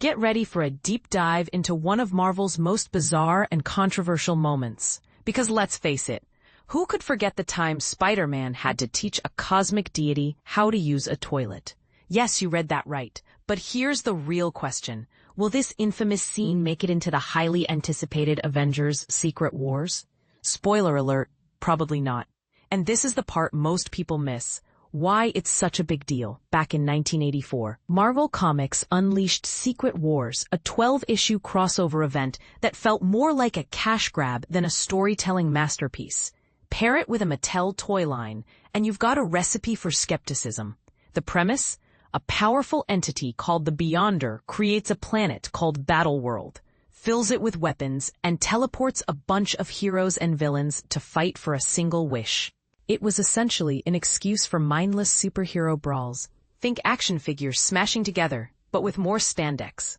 Get ready for a deep dive into one of Marvel's most bizarre and controversial moments. Because let's face it, who could forget the time Spider-Man had to teach a cosmic deity how to use a toilet? Yes, you read that right. But here's the real question. Will this infamous scene make it into the highly anticipated Avengers Secret Wars? Spoiler alert, probably not. And this is the part most people miss. Why it's such a big deal. Back in 1984, Marvel Comics unleashed Secret Wars, a 12-issue crossover event that felt more like a cash grab than a storytelling masterpiece. Pair it with a Mattel toy line, and you've got a recipe for skepticism. The premise? A powerful entity called the Beyonder creates a planet called Battleworld, fills it with weapons, and teleports a bunch of heroes and villains to fight for a single wish. It was essentially an excuse for mindless superhero brawls. Think action figures smashing together, but with more spandex.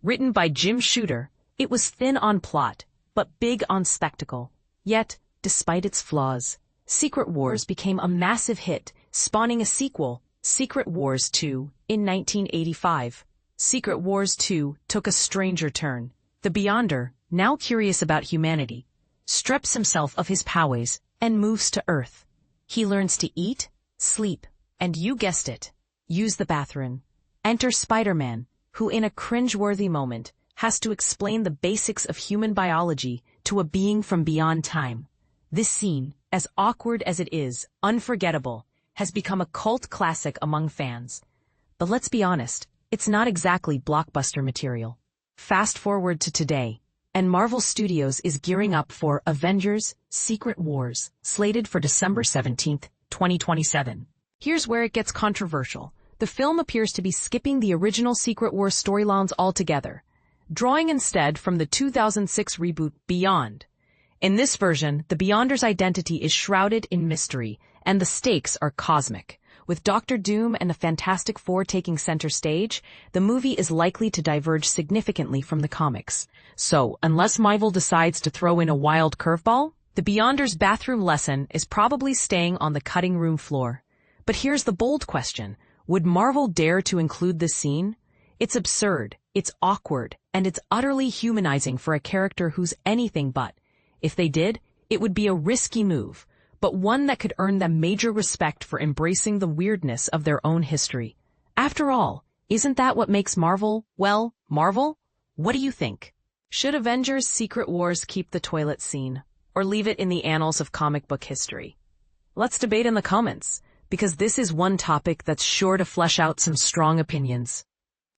Written by Jim Shooter, it was thin on plot, but big on spectacle. Yet, despite its flaws, Secret Wars became a massive hit, spawning a sequel, Secret Wars 2, in 1985. Secret Wars 2 took a stranger turn. The Beyonder, now curious about humanity, strips himself of his powers and moves to Earth. He learns to eat, sleep, and you guessed it, use the bathroom. Enter Spider-Man, who in a cringe-worthy moment has to explain the basics of human biology to a being from beyond time. This scene, as awkward as it is, unforgettable, has become a cult classic among fans. But let's be honest, it's not exactly blockbuster material. Fast forward to today, and Marvel Studios is gearing up for Avengers Secret Wars, slated for December 17, 2027. Here's where it gets controversial. The film appears to be skipping the original Secret Wars storylines altogether, drawing instead from the 2006 reboot Beyond. In this version, the Beyonder's identity is shrouded in mystery, and the stakes are cosmic. With Doctor Doom and the Fantastic Four taking center stage, the movie is likely to diverge significantly from the comics. So, unless Marvel decides to throw in a wild curveball, the Beyonder's bathroom lesson is probably staying on the cutting room floor. But here's the bold question. Would Marvel dare to include this scene? It's absurd, it's awkward, and it's utterly humanizing for a character who's anything but. If they did, it would be a risky move, but one that could earn them major respect for embracing the weirdness of their own history. After all, isn't that what makes Marvel, well, Marvel? What do you think? Should Avengers Secret Wars keep the toilet scene, or leave it in the annals of comic book history? Let's debate in the comments, because this is one topic that's sure to flesh out some strong opinions.